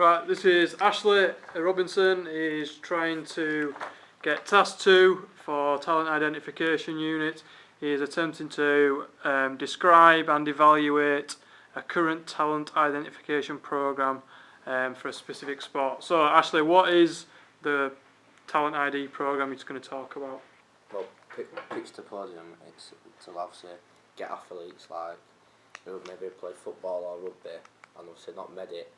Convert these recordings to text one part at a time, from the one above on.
Right, this is Ashley Robinson. He's trying to get Task 2 for Talent Identification Unit. He is attempting to describe and evaluate a current talent identification programme for a specific sport. So Ashley, what is the talent ID programme you're going to talk about? Well, Pitch to Podium, it's to obviously get athletes like who maybe play football or rugby and obviously not made it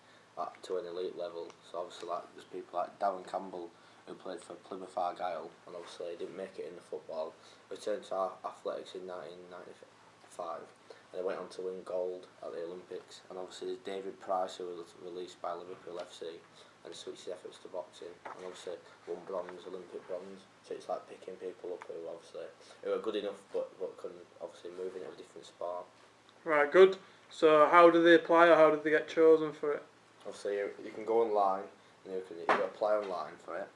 to an elite level. So obviously like there's people like Darren Campbell who played for Plymouth Argyle and obviously didn't make it in the football, returned to athletics in 1995 and he went on to win gold at the Olympics. And obviously there's David Price who was released by Liverpool FC and switched his efforts to boxing and obviously won bronze, Olympic bronze. So it's like picking people up who are good enough but can obviously move into a different sport. Right, good. So how do they apply or how do they get chosen for it? Obviously you can go online and you can apply online for it.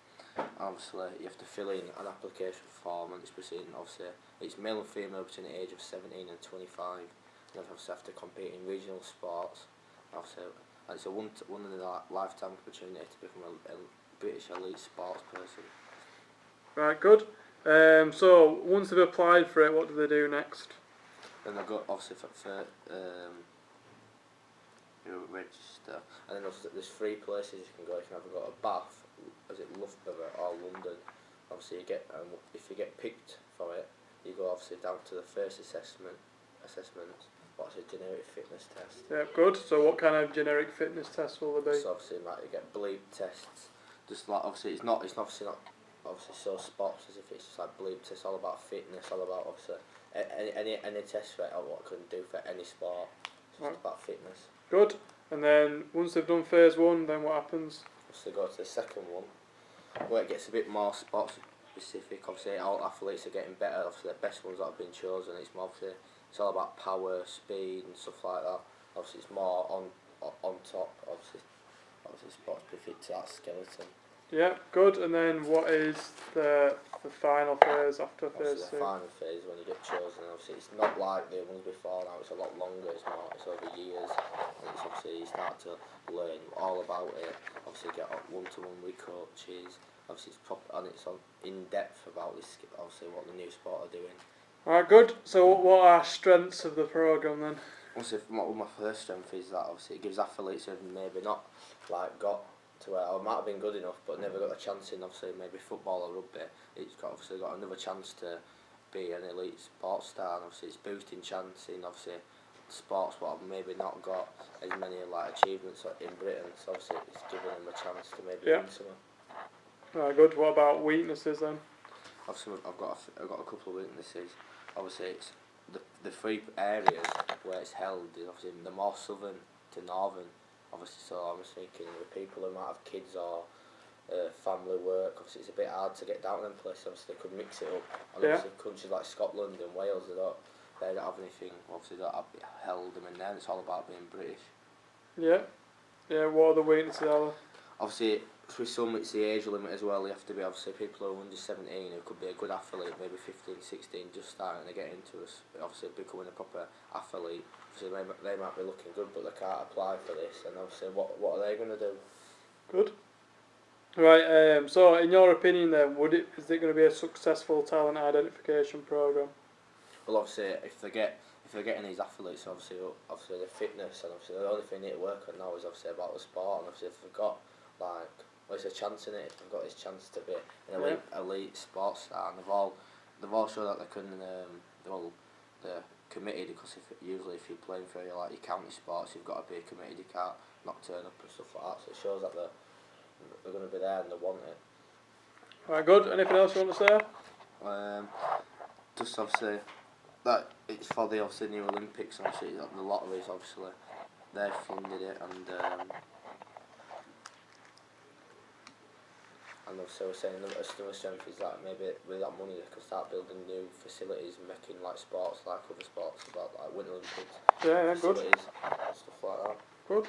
Obviously you have to fill in an application form and it's proceeding. Obviously it's male and female between the age of 17 and 25 and obviously have to compete in regional sports. Obviously and it's a one in a lifetime opportunity to become a British elite sports person. Right, good. So once they've applied for it, what do they do next? Then they've got obviously for register, and then also there's 3 places you can go. You can either go to Bath, is it Loughborough or London. Obviously you get if you get picked for it, you go obviously down to the first assessment, what's a generic fitness test. Yeah, good. So what kind of generic fitness tests will there be? So obviously like you get bleep tests, just like obviously it's obviously not so sports as if it's just like bleep tests, all about fitness, all about obviously any test for it or what can do for any sport. It's just about fitness. Good. And then once they've done phase 1, then what happens? So go to the second one, where it gets a bit more sports specific. Obviously all athletes are getting better, obviously the best ones that have been chosen. It's all about power, speed and stuff like that. Obviously it's more on top, obviously sports specific to that skeleton. Yeah, good. And then what is the final phase after phase 2? The final phase when you get chosen. Obviously, it's not like the ones before now. It's a lot longer. It's over years. And it's obviously you start to learn all about it. Obviously, get one-to-one with coaches. Obviously, it's proper and it's in depth about this. Obviously, what the new sport are doing. Alright, good. So what are strengths of the programme then? Obviously, my first strength is that obviously it gives athletes who've maybe not like got to where I might have been good enough but never got a chance in obviously maybe football or rugby. It's obviously got another chance to be an elite sports star and obviously it's boosting chance in obviously sports what I've maybe not got as many like achievements in Britain, so obviously it's giving them a chance to maybe win something. Right, good. What about weaknesses then? Obviously I've got a couple of weaknesses. Obviously it's the 3 areas where it's held is obviously the more southern to northern. Obviously, so I was thinking with people who might have kids or family work, obviously it's a bit hard to get down to them places. Obviously they could mix it up. And obviously countries like Scotland and Wales, they don't have anything. Obviously they don't have held them in there. It's all about being British. Yeah. Yeah. What are the weaknesses? Obviously, with some it's the age limit as well. You have to be obviously people who are under 17 who could be a good athlete, maybe 15, 16, just starting to get into us. Obviously becoming a proper athlete. So they might be looking good, but they can't apply for this. And obviously, what are they going to do? Good. Right. So, in your opinion, then, is it going to be a successful talent identification program? Well, obviously, if they're getting these athletes, obviously the fitness, and obviously the only thing they need to work on now is obviously about the sport. And obviously, if they've got there's a chance in it. If they've got this chance to be an elite sports star, and they've all shown that they can. They're committed because usually if you're playing for your county sports, you've got to be committed. You can't not turn up and stuff like that. So it shows that they're going to be there and they want it. Right, good. Anything else you want to say? Just obviously that it's for the obviously new Olympics. Obviously the lotteries obviously they funded it and also saying that another strength is that maybe with that money they could start building new facilities and making sports like other sports about Winter Olympics. Yeah, good. Stuff like that. Good.